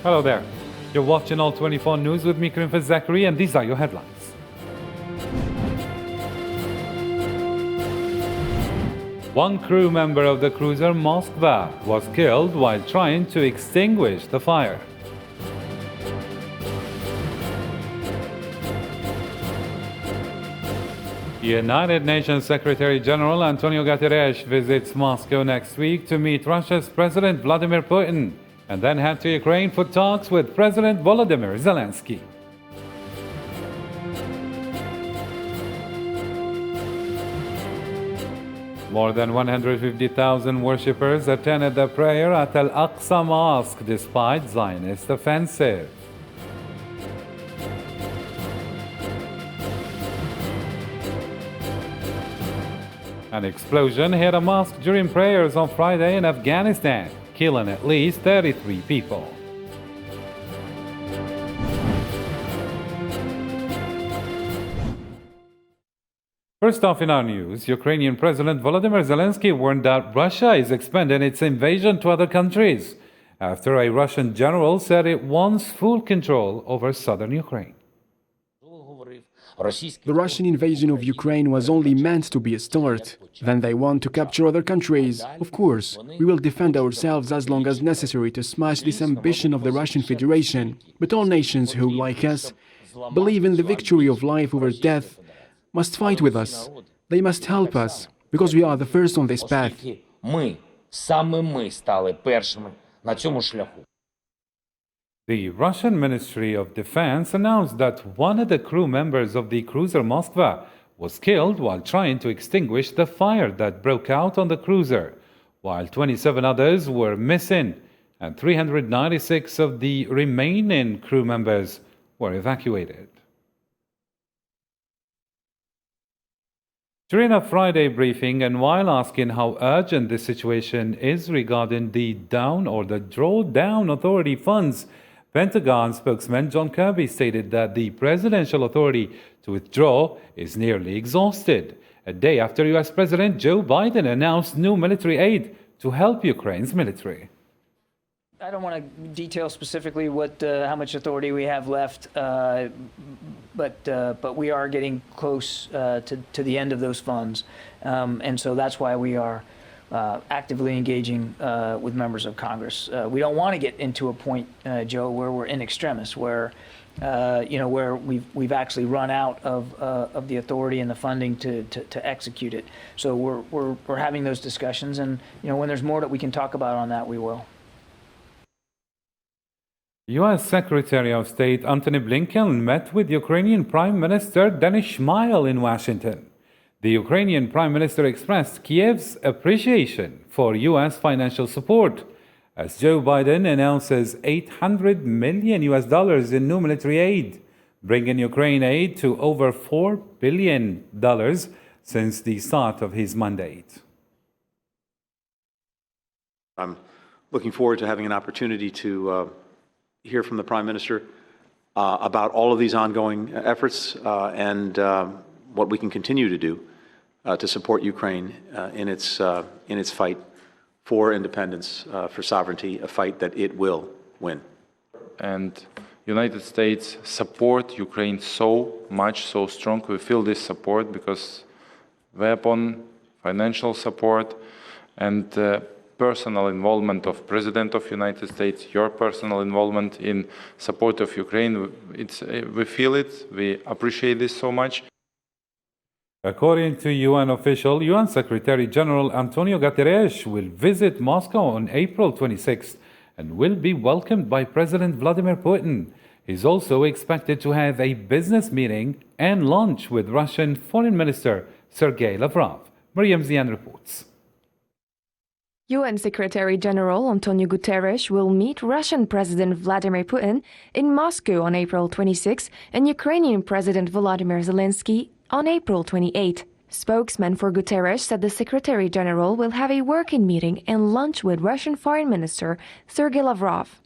Hello there. You're watching All 24 News with me, Karim Zachary, and these are your headlines. One crew member of the cruiser Moskva was killed while trying to extinguish the fire. United Nations Secretary General Antonio Guterres visits Moscow next week to meet Russia's President Vladimir Putin and then head to Ukraine for talks with President Volodymyr Zelensky. More than 150,000 worshippers attended the prayer at Al-Aqsa Mosque despite Zionist offensive. An explosion hit a mosque during prayers on Friday in Afghanistan, killing at least 33 people. First off in our news, Ukrainian President Volodymyr Zelensky warned that Russia is expanding its invasion to other countries after a Russian general said it wants full control over southern Ukraine. The Russian invasion of Ukraine was only meant to be a start. Then they want to capture other countries. Of course, we will defend ourselves as long as necessary to smash this ambition of the Russian Federation. But all nations who, like us, believe in the victory of life over death must fight with us. They must help us, because we are the first on this path. The Russian Ministry of Defense announced that one of the crew members of the cruiser Moskva was killed while trying to extinguish the fire that broke out on the cruiser, while 27 others were missing and 396 of the remaining crew members were evacuated. During a Friday briefing and while asking how urgent the situation is regarding the drawdown authority funds, Pentagon spokesman John Kirby stated that the presidential authority to withdraw is nearly exhausted, a day after U.S. President Joe Biden announced new military aid to help Ukraine's military. I don't want to detail specifically how much authority we have left, but we are getting close to the end of those funds, and so that's why we are actively engaging with members of Congress. We don't want to get into a point, Joe, where we're in extremis, where where we've actually run out of the authority and the funding to execute it. So we're having those discussions, and when there's more that we can talk about on that, we will. U.S. Secretary of State Antony Blinken met with Ukrainian Prime Minister Denis Shmyhal in Washington. The Ukrainian Prime Minister expressed Kiev's appreciation for U.S. financial support as Joe Biden announces $800 million in new military aid, bringing Ukraine aid to over $4 billion since the start of his mandate. I'm looking forward to having an opportunity to hear from the Prime Minister about all of these ongoing efforts and what we can continue to do to support Ukraine in its fight for independence, for sovereignty, a fight that it will win. And United States support Ukraine so much, so strong. We feel this support because weapon, financial support, and personal involvement of President of United States, your personal involvement in support of Ukraine, we feel it, we appreciate this so much. According to UN official, UN Secretary General Antonio Guterres will visit Moscow on April 26th and will be welcomed by President Vladimir Putin. He's also expected to have a business meeting and lunch with Russian Foreign Minister Sergei Lavrov. Mariam Zian reports. UN Secretary General Antonio Guterres will meet Russian President Vladimir Putin in Moscow on April 26 and Ukrainian President Volodymyr Zelensky on April 28. Spokesman for Guterres said the Secretary General will have a working meeting and lunch with Russian Foreign Minister Sergei Lavrov.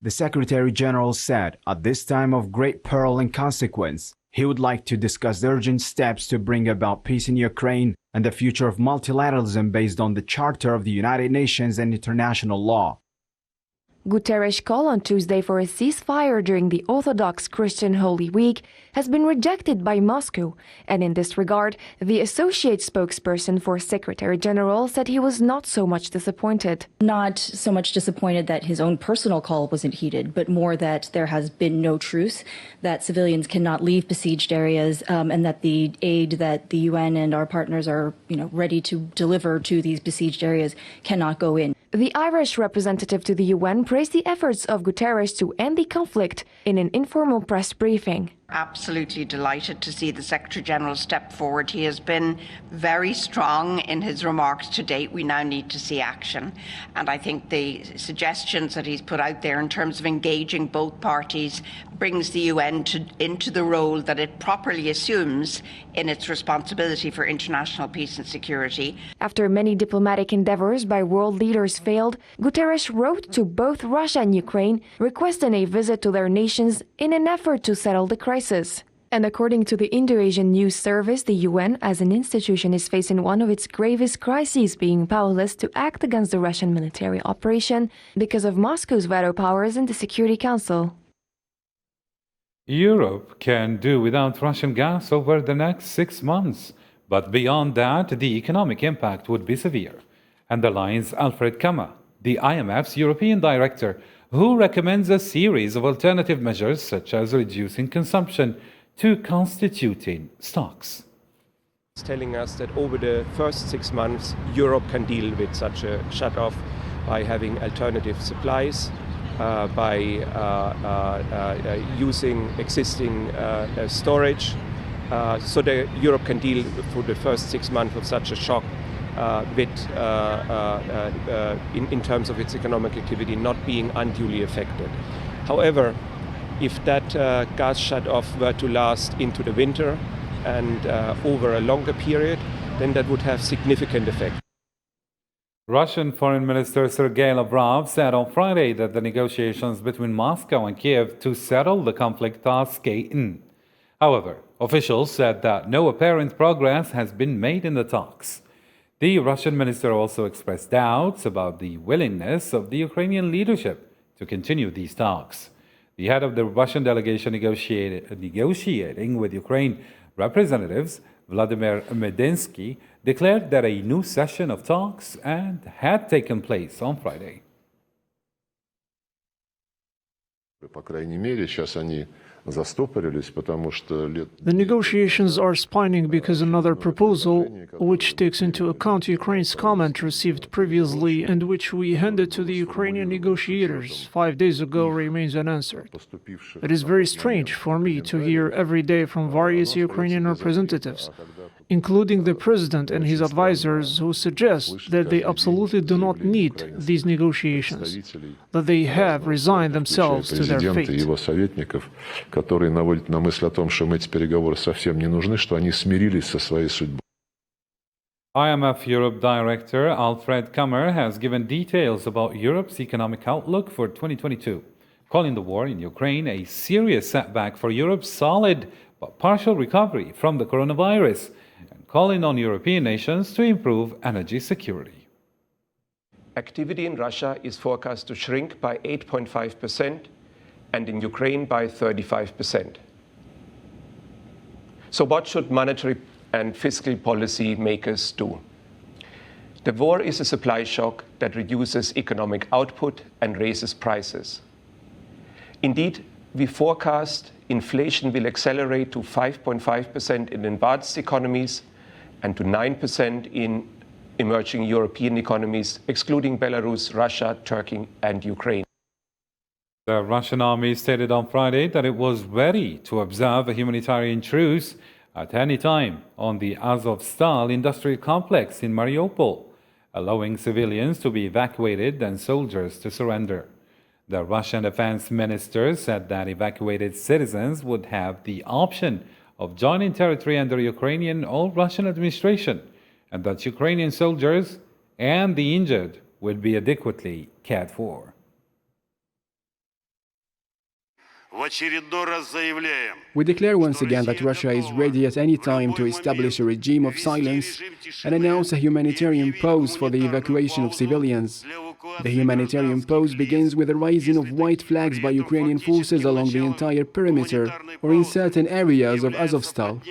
The Secretary General said, at this time of great peril and consequence, he would like to discuss urgent steps to bring about peace in Ukraine and the future of multilateralism based on the Charter of the United Nations and international law. Guterres' call on Tuesday for a ceasefire during the Orthodox Christian Holy Week has been rejected by Moscow, and in this regard, the associate spokesperson for Secretary General said he was not so much disappointed. Not so much disappointed that his own personal call wasn't heeded, but more that there has been no truce, that civilians cannot leave besieged areas, and that the aid that the UN and our partners are, ready to deliver to these besieged areas cannot go in. The Irish representative to the UN praised the efforts of Guterres to end the conflict in an informal press briefing. Absolutely delighted to see the Secretary General step forward. He has been very strong in his remarks to date. We now need to see action. And I think the suggestions that he's put out there in terms of engaging both parties brings the UN into the role that it properly assumes in its responsibility for international peace and security. After many diplomatic endeavors by world leaders failed, Guterres wrote to both Russia and Ukraine requesting a visit to their nations in an effort to settle the crisis. And according to the Indo-Asian News Service, the UN as an institution is facing one of its gravest crises, being powerless to act against the Russian military operation because of Moscow's veto powers in the Security Council. Europe can do without Russian gas over the next 6 months, but beyond that, the economic impact would be severe, underlines Alfred Kammer, the IMF's European director, who recommends a series of alternative measures such as reducing consumption to constituting stocks. It's telling us that over the first 6 months, Europe can deal with such a shut-off by having alternative supplies, by using existing storage, so that Europe can deal for the first 6 months of such a shock in terms of its economic activity not being unduly affected. However, if that gas shut-off were to last into the winter and over a longer period, then that would have significant effect. Russian Foreign Minister Sergei Lavrov said on Friday that the negotiations between Moscow and Kiev to settle the conflict are skating. However, officials said that no apparent progress has been made in the talks. The Russian minister also expressed doubts about the willingness of the Ukrainian leadership to continue these talks. The head of the Russian delegation negotiating with Ukraine representatives, Vladimir Medinsky, declared that a new session of talks had taken place on Friday. The negotiations are spinning because another proposal, which takes into account Ukraine's comment received previously and which we handed to the Ukrainian negotiators 5 days ago, remains unanswered. It is very strange for me to hear every day from various Ukrainian representatives, including the president and his advisors, who suggest that they absolutely do not need these negotiations, that they have resigned themselves to their fate. Который наводит на мысль о том, что эти переговоры совсем не нужны, что они смирились со своей судьбой. IMF Europe Director Alfred Kammer has given details about Europe's economic outlook for 2022, calling the war in Ukraine a serious setback for Europe's solid but partial recovery from the coronavirus, and calling on European nations to improve energy security. Activity in Russia is forecast to shrink by 8.5%. and in Ukraine by 35%. So what should monetary and fiscal policy makers do? The war is a supply shock that reduces economic output and raises prices. Indeed, we forecast inflation will accelerate to 5.5% in advanced economies and to 9% in emerging European economies, excluding Belarus, Russia, Turkey, and Ukraine. The Russian army stated on Friday that it was ready to observe a humanitarian truce at any time on the Azovstal industrial complex in Mariupol, allowing civilians to be evacuated and soldiers to surrender. The Russian defense minister said that evacuated citizens would have the option of joining territory under Ukrainian or Russian administration, and that Ukrainian soldiers and the injured would be adequately cared for. We declare once again that Russia is ready at any time to establish a regime of silence and announce a humanitarian pause for the evacuation of civilians. The humanitarian pause begins with the raising of white flags by Ukrainian forces along the entire perimeter or in certain areas of Azovstal.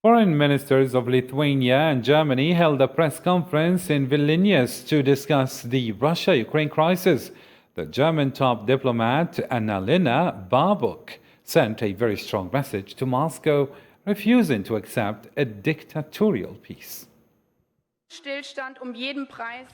Foreign ministers of Lithuania and Germany held a press conference in Vilnius to discuss the Russia-Ukraine crisis. The German top diplomat Annalena Baerbock sent a very strong message to Moscow, refusing to accept a dictatorial peace.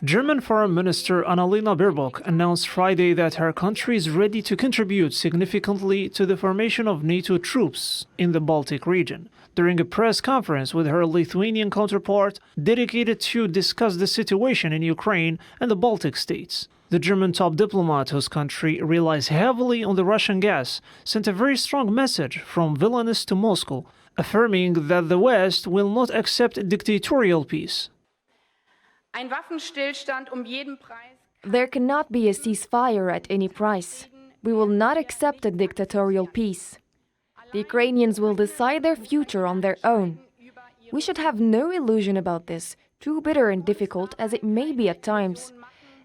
German Foreign Minister Annalena Baerbock announced Friday that her country is ready to contribute significantly to the formation of NATO troops in the Baltic region during a press conference with her Lithuanian counterpart dedicated to discuss the situation in Ukraine and the Baltic states. The German top diplomat, whose country relies heavily on the Russian gas, sent a very strong message from Vilnius to Moscow, affirming that the West will not accept a dictatorial peace. There cannot be a ceasefire at any price. We will not accept a dictatorial peace. The Ukrainians will decide their future on their own. We should have no illusion about this, too bitter and difficult as it may be at times.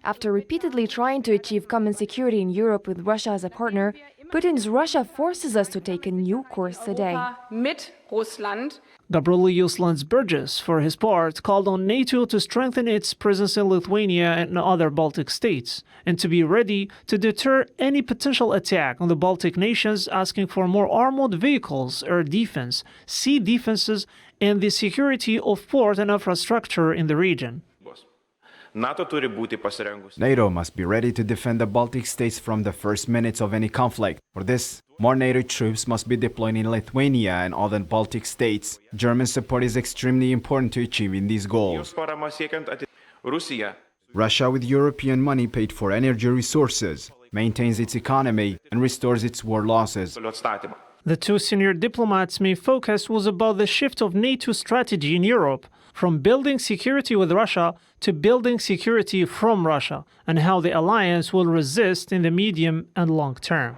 After repeatedly trying to achieve common security in Europe with Russia as a partner, Putin's Russia forces us to take a new course today. Gabrielius Landsbergis, for his part, called on NATO to strengthen its presence in Lithuania and other Baltic states, and to be ready to deter any potential attack on the Baltic nations, asking for more armored vehicles, air defense, sea defenses, and the security of port and infrastructure in the region. NATO must be ready to defend the Baltic states from the first minutes of any conflict. For this, more NATO troops must be deployed in Lithuania and other Baltic states. German support is extremely important to achieving these goals. Russia, with European money paid for energy resources, maintains its economy and restores its war losses. The two senior diplomats' main focus was about the shift of NATO strategy in Europe, from building security with Russia to building security from Russia, and how the alliance will resist in the medium and long term.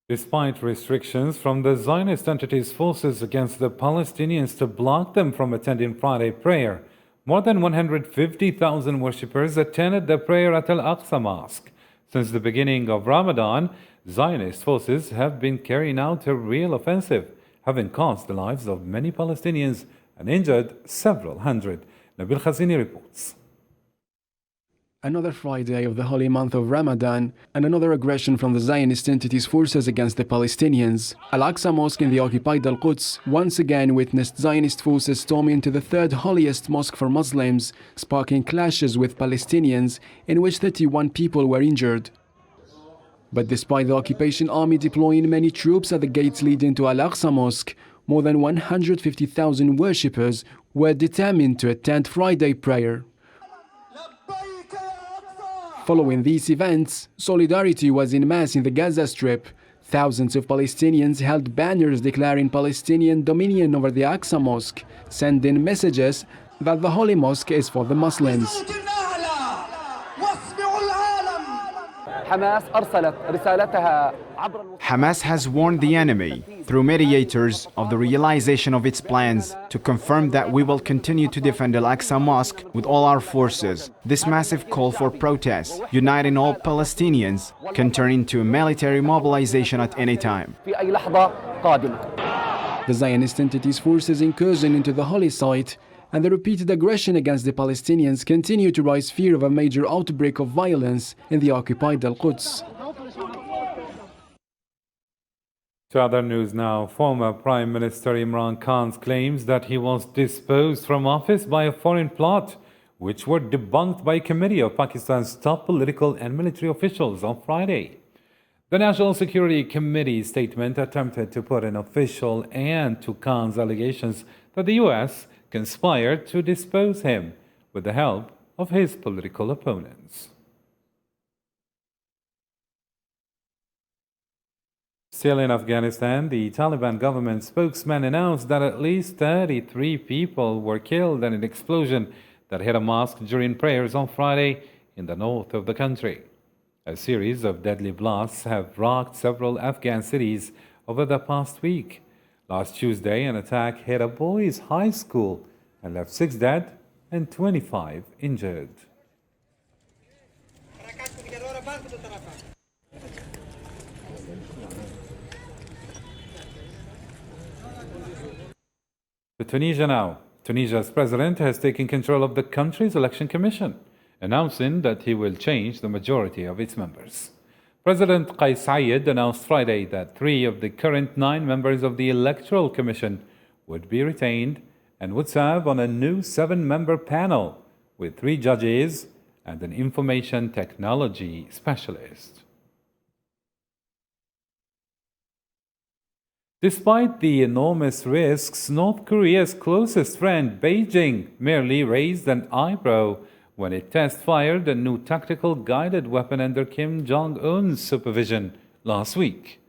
Despite restrictions from the Zionist entity's forces against the Palestinians to block them from attending Friday prayer, more than 150,000 worshippers attended the prayer at Al-Aqsa Mosque. Since the beginning of Ramadan, Zionist forces have been carrying out a real offensive, having cost the lives of many Palestinians and injured several hundred. Nabil Khazini reports. Another Friday of the holy month of Ramadan and another aggression from the Zionist entity's forces against the Palestinians. Al-Aqsa Mosque in the occupied Al-Quds once again witnessed Zionist forces storm into the third holiest mosque for Muslims, sparking clashes with Palestinians in which 31 people were injured. But despite the occupation army deploying many troops at the gates leading to Al-Aqsa Mosque, more than 150,000 worshippers were determined to attend Friday prayer. Following these events, solidarity was in mass in the Gaza Strip. Thousands of Palestinians held banners declaring Palestinian dominion over the Aqsa Mosque, sending messages that the Holy Mosque is for the Muslims. Hamas has warned the enemy, through mediators, of the realization of its plans to confirm that we will continue to defend Al-Aqsa Mosque with all our forces. This massive call for protest, uniting all Palestinians, can turn into a military mobilization at any time. The Zionist entity's forces' incursion into the holy site and the repeated aggression against the Palestinians continue to raise fear of a major outbreak of violence in the occupied Al-Quds. To other news now, former Prime Minister Imran Khan's claims that he was disposed from office by a foreign plot, which were debunked by a committee of Pakistan's top political and military officials on Friday. The National Security Committee's statement attempted to put an official end to Khan's allegations that the US conspired to depose him with the help of his political opponents. Still in Afghanistan, the Taliban government spokesman announced that at least 33 people were killed in an explosion that hit a mosque during prayers on Friday in the north of the country. A series of deadly blasts have rocked several Afghan cities over the past week. Last Tuesday, an attack hit a boys' high school and left 6 dead and 25 injured. To Tunisia now. Tunisia's president has taken control of the country's election commission, announcing that he will change the majority of its members. President Qais Said announced Friday that 3 of the current 9 members of the Electoral Commission would be retained and would serve on a new 7-member panel with 3 judges and an information technology specialist. Despite the enormous risks, North Korea's closest friend, Beijing, merely raised an eyebrow when it test-fired a new tactical guided weapon under Kim Jong-un's supervision last week.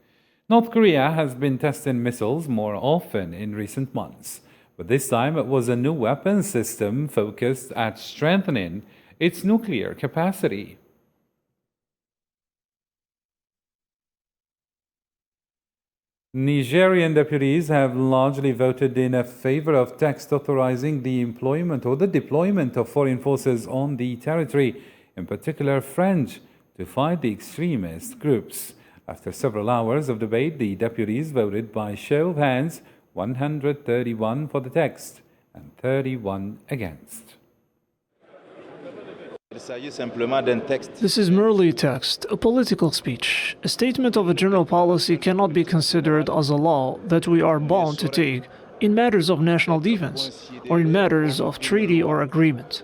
North Korea has been testing missiles more often in recent months, but this time it was a new weapon system focused at strengthening its nuclear capacity. Nigerian deputies have largely voted in favor of text authorizing the employment or the deployment of foreign forces on the territory, in particular French, to fight the extremist groups. After several hours of debate, the deputies voted by show of hands, 131 for the text and 31 against. This is merely text, a political speech. A statement of a general policy cannot be considered as a law that we are bound to take in matters of national defense or in matters of treaty or agreement.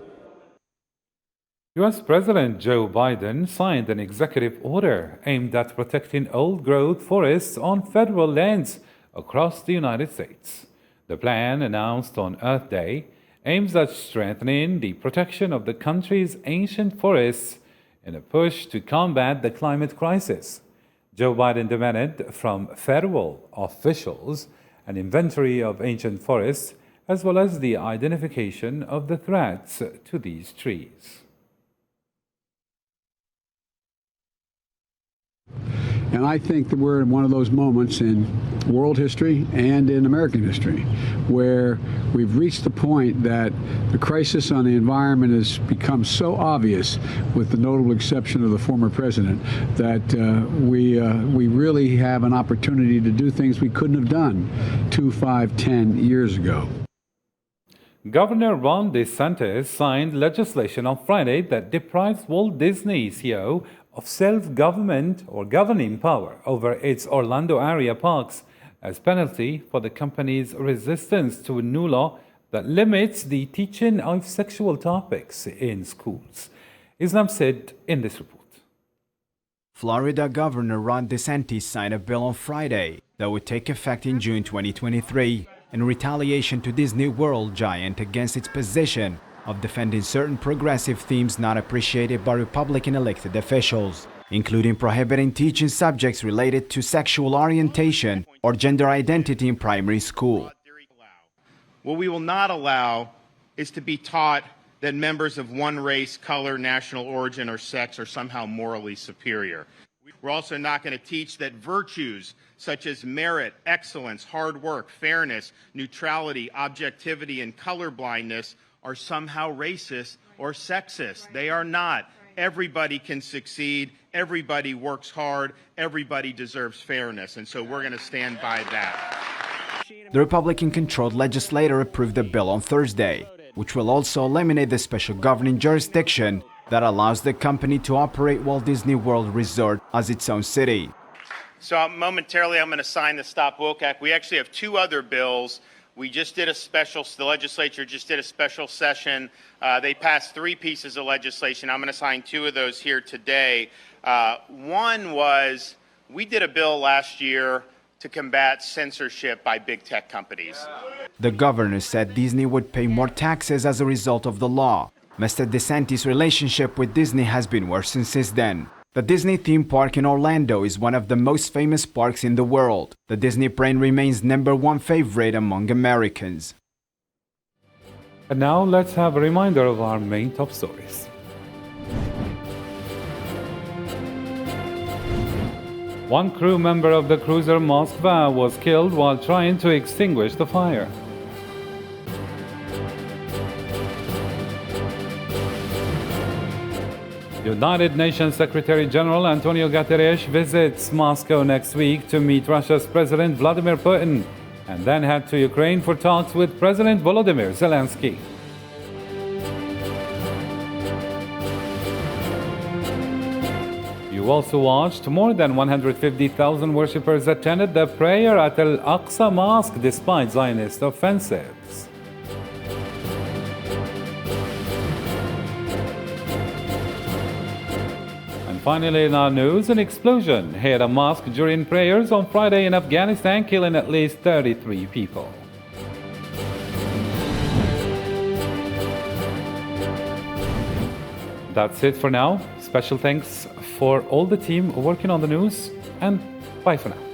U.S. President Joe Biden signed an executive order aimed at protecting old-growth forests on federal lands across the United States. The plan, announced on Earth Day, aims at strengthening the protection of the country's ancient forests in a push to combat the climate crisis. Joe Biden demanded from federal officials an inventory of ancient forests as well as the identification of the threats to these trees. And I think that we're in one of those moments in world history and in American history where we've reached the point that the crisis on the environment has become so obvious, with the notable exception of the former president, that we really have an opportunity to do things we couldn't have done 2, 5, 10 years ago. Governor Ron DeSantis signed legislation on Friday that deprives Walt Disney CEO of self-government or governing power over its Orlando area parks as penalty for the company's resistance to a new law that limits the teaching of sexual topics in schools. Islam said in this report. Florida Governor Ron DeSantis signed a bill on Friday that would take effect in June 2023 in retaliation to Disney World giant against its position of defending certain progressive themes not appreciated by Republican elected officials, including prohibiting teaching subjects related to sexual orientation or gender identity in primary school. What we will not allow is to be taught that members of one race, color, national origin, or sex are somehow morally superior. We're also not going to teach that virtues such as merit, excellence, hard work, fairness, neutrality, objectivity, and colorblindness are somehow racist or sexist. They are not. Everybody can succeed. Everybody works hard. Everybody deserves fairness. And so we're going to stand by that. The Republican-controlled legislature approved the bill on Thursday, which will also eliminate the special governing jurisdiction that allows the company to operate Walt Disney World Resort as its own city. So momentarily I'm going to sign the Stop Woke Act. We actually have 2 other bills. We just did the legislature just did a special session. They passed 3 pieces of legislation. I'm going to sign 2 of those here today. One was, we did a bill last year to combat censorship by big tech companies. The governor said Disney would pay more taxes as a result of the law. Mr. DeSantis' relationship with Disney has been worsened since then. The Disney theme park in Orlando is one of the most famous parks in the world. The Disney plane remains #1 favorite among Americans. And now let's have a reminder of our main top stories. One crew member of the cruiser Moskva was killed while trying to extinguish the fire. United Nations Secretary General Antonio Guterres visits Moscow next week to meet Russia's President Vladimir Putin and then head to Ukraine for talks with President Volodymyr Zelensky. You also watched more than 150,000 worshippers attended the prayer at Al-Aqsa Mosque despite Zionist offensives. Finally, in our news, an explosion hit a mosque during prayers on Friday in Afghanistan, killing at least 33 people. That's it for now. Special thanks for all the team working on the news, and bye for now.